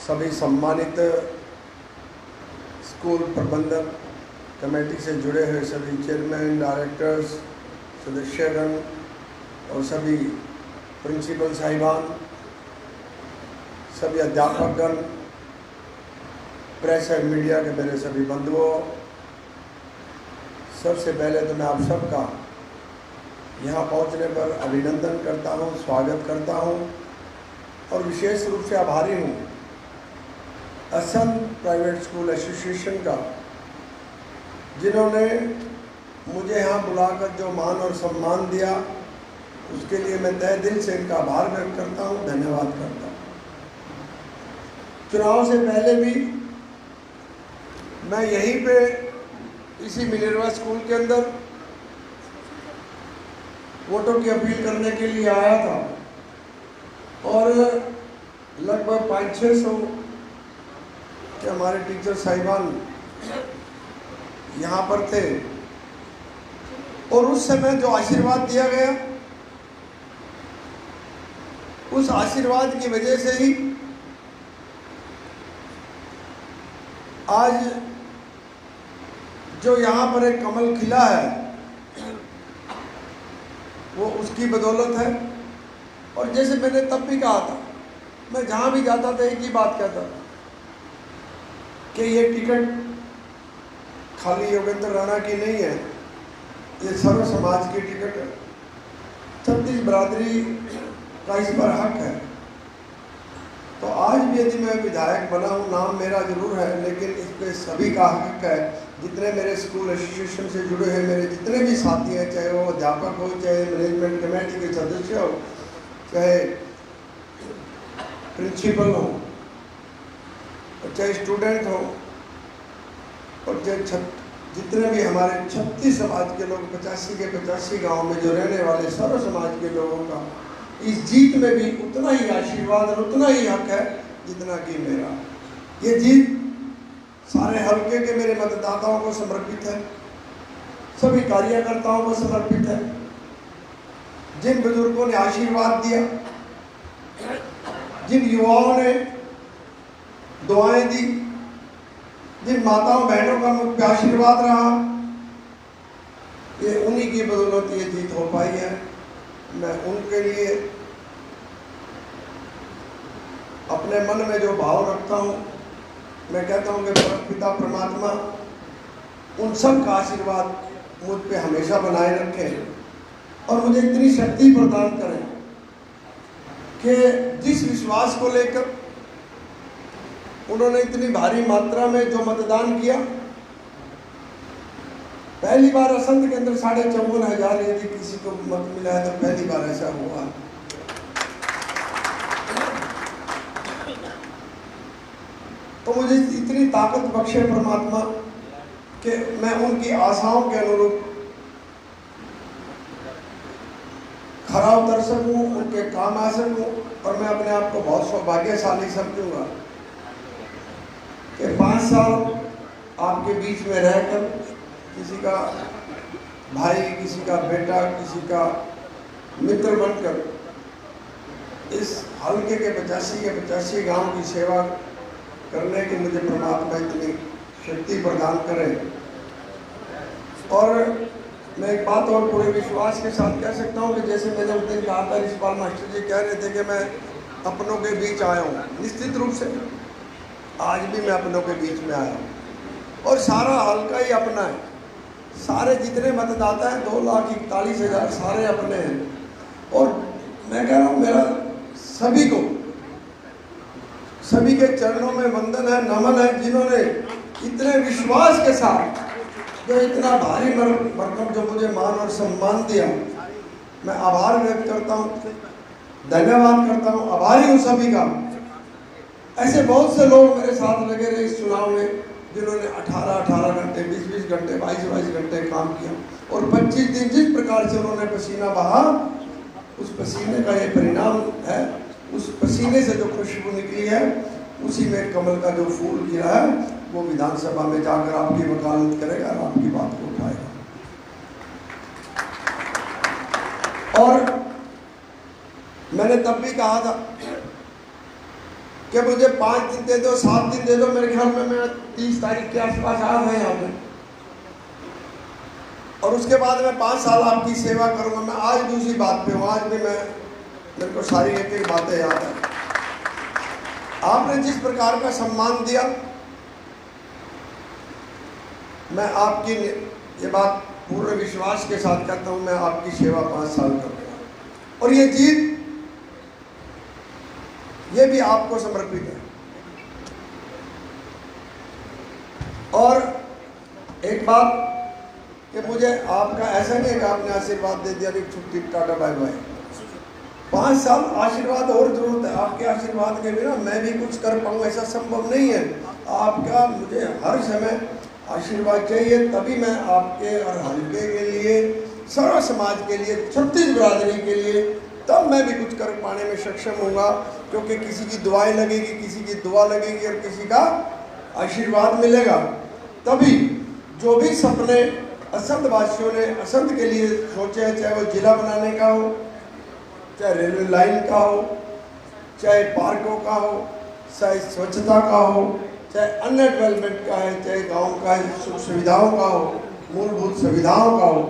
सभी सम्मानित स्कूल प्रबंधक कमेटी से जुड़े हुए सभी चेयरमैन, डायरेक्टर्स, सदस्यगण और सभी प्रिंसिपल साहिबान, सभी अध्यापकगण, प्रेस और मीडिया के मेरे सभी बंधुओं, सबसे पहले तो मैं आप सबका यहाँ पहुँचने पर अभिनंदन करता हूँ, स्वागत करता हूँ और विशेष रूप से आभारी हूँ असम प्राइवेट स्कूल एसोसिएशन का, जिन्होंने मुझे यहाँ बुलाकर जो मान और सम्मान दिया, उसके लिए मैं तहे दिल से इनका आभार व्यक्त करता हूँ, धन्यवाद करता हूँ। चुनाव से पहले भी मैं यहीं पे इसी मिनर्वा स्कूल के अंदर वोटों की अपील करने के लिए आया था और लगभग 500-600 के हमारे टीचर साहिबान यहाँ पर थे और उस समय जो आशीर्वाद दिया गया, उस आशीर्वाद की वजह से ही आज जो यहाँ पर एक कमल खिला है वो उसकी बदौलत है। और जैसे मैंने तब भी कहा था, मैं जहाँ भी जाता था एक ही बात कहता था कि ये टिकट खाली योगेंद्र राणा की नहीं है, ये सर्व समाज की टिकट है। 36 बरादरी का इस पर हक है। तो आज भी यदि मैं विधायक बना हूँ, नाम मेरा जरूर है, लेकिन इस पर सभी का हक है। जितने मेरे स्कूल एसोसिएशन से जुड़े हैं, मेरे जितने भी साथी हैं, चाहे वो अध्यापक हो, चाहे मैनेजमेंट कमेटी के सदस्य हो, चाहे प्रिंसिपल हो, चाहे स्टूडेंट हो, और चाहे जितने भी हमारे 36 समाज के लोग, 85 के 85 गाँव में जो रहने वाले सर्व समाज के लोगों का इस जीत में भी उतना ही आशीर्वाद और उतना ही हक है जितना कि मेरा। ये जीत सारे हल्के के मेरे मतदाताओं को समर्पित है, सभी कार्यकर्ताओं को समर्पित है। जिन बुजुर्गों ने आशीर्वाद दिया, जिन युवाओं ने दुआएं दी, जिन माताओं बहनों का मुझ पर आशीर्वाद रहा, ये उन्हीं की बदौलत ये जीत हो पाई है। मैं उनके लिए अपने मन में जो भाव रखता हूँ, मैं कहता हूँ कि पिता परमात्मा उन सब का आशीर्वाद मुझ पे हमेशा बनाए रखें और मुझे इतनी शक्ति प्रदान करें कि जिस विश्वास को लेकर उन्होंने इतनी भारी मात्रा में जो मतदान किया, पहली बार असंध के अंदर 54,500 यदि किसी को मत मिला है तो पहली बार ऐसा हुआ। तो मुझे इतनी ताकत बख्शे परमात्मा कि मैं उनकी आशाओं के अनुरूप खरा उतर सकूं, उनके काम आ सकूं। और मैं अपने आप को बहुत सौभाग्यशाली समझूंगा कि 5 साल आपके बीच में रहकर किसी का भाई, किसी का बेटा, किसी का मित्र बनकर इस हल्के के 85 के 85 गांव की सेवा करने की मुझे परमात्मा इतनी शक्ति प्रदान करे। और मैं एक बात और पूरे विश्वास के साथ कह सकता हूँ कि जैसे मैंने उस दिन कहा था, रिशपाल मास्टर जी कह रहे थे कि मैं अपनों के बीच आया हूँ, निश्चित रूप से आज भी मैं अपनों के बीच में आया हूँ और सारा हल्का ही अपना है। सारे जितने मतदाता हैं 2,41,000 सारे अपने हैं। और मैं कह रहा हूँ मेरा सभी को, सभी के चरणों में वंदन है, नमन है, जिन्होंने इतने विश्वास के साथ जो इतना भारी भरकम जो मुझे मान और सम्मान दिया, मैं आभार व्यक्त करता हूँ, धन्यवाद करता हूँ, आभारी हूँ सभी का। ऐसे बहुत से लोग मेरे साथ लगे रहे इस चुनाव में, जिन्होंने 18-18 घंटे, 20-20 घंटे, 22-22 घंटे काम किया और 25 दिन जिस प्रकार से उन्होंने पसीना बहा, उस पसीने का ये परिणाम है। उस पसीने से जो खुशबू निकली है, उसी में कमल का जो फूल गिरा है, वो विधानसभा में जाकर आपकी वकालत करेगा और आपकी बात को उठाएगा। और मैंने तब भी कहा था कि मुझे 5 दिन दे दो, 7 दिन दे दो। मेरे ख्याल में मैं 30 तारीख के आसपास आया था यहाँ पे, और उसके बाद मैं 5 साल आपकी सेवा करूँगा। मैं आज भी उसी बात पे हूँ। आज भी मेरे को सारी एक एक बातें याद है। आपने जिस प्रकार का सम्मान दिया, मैं आपकी ये बात पूर्ण विश्वास के साथ कहता हूँ, मैं आपकी सेवा 5 साल करूँगा, और ये जीत ये भी आपको समर्पित है। और एक बात कि मुझे आपका ऐसा नहीं है कि आपने आशीर्वाद दे दिया कि छुट्टी टाटा बाय बाय। 5 साल आशीर्वाद और जरूरत है। आपके आशीर्वाद के बिना मैं भी कुछ कर पाऊँ ऐसा संभव नहीं है। आपका मुझे हर समय आशीर्वाद चाहिए, तभी मैं आपके और हल्के के लिए, सर्व समाज के लिए, छत्तीस बिरादरी के लिए, तब मैं भी कुछ कर पाने में सक्षम होऊंगा। क्योंकि किसी की दुआएं लगेगी, किसी की दुआ लगेगी और किसी का आशीर्वाद मिलेगा। तभी जो भी सपने असंध वासियों ने असंध के लिए सोचे हैं, चाहे वो जिला बनाने का हो, चाहे रेलवे लाइन का हो, चाहे पार्कों का हो, चाहे स्वच्छता का हो, चाहे अन्य डेवलपमेंट का है, चाहे गांव का सुख सुविधाओं का हो, मूलभूत सुविधाओं का हो,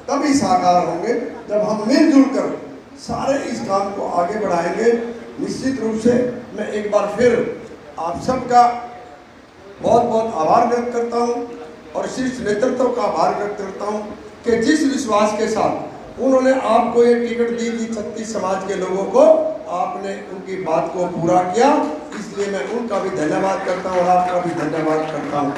तभी साकार होंगे जब हम मिलजुल कर सारे इस काम को आगे बढ़ाएंगे। निश्चित रूप से मैं एक बार फिर आप सबका बहुत बहुत आभार व्यक्त करता हूं, और शीर्ष नेतृत्व का आभार व्यक्त करता हूं कि जिस विश्वास के साथ उन्होंने आपको ये टिकट दी थी, छत्तीस समाज के लोगों को, आपने उनकी बात को पूरा किया। इसलिए मैं उनका भी धन्यवाद करता हूँ और आपका भी धन्यवाद करता हूँ।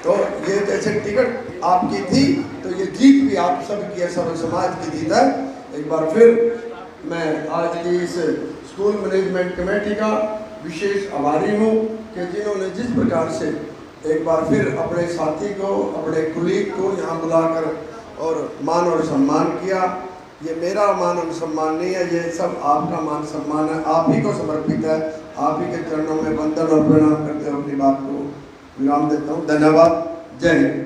तो ये जैसे टिकट आपकी थी, तो ये जीत भी आप सब की, सर्व समाज की जीत है। एक बार फिर मैं आज की इस स्कूल मैनेजमेंट कमेटी का विशेष आभारी हूँ कि जिन्होंने जिस प्रकार से एक बार फिर अपने साथी को, अपने कुलीग को यहाँ बुलाकर और मान और सम्मान किया। ये मेरा मान और सम्मान नहीं है, ये सब आपका मान सम्मान है, आप ही को समर्पित है। आप ही के चरणों में वंदन और प्रणाम करते हुए अपनी बात को विराम देता हूँ। धन्यवाद। जय हिंद।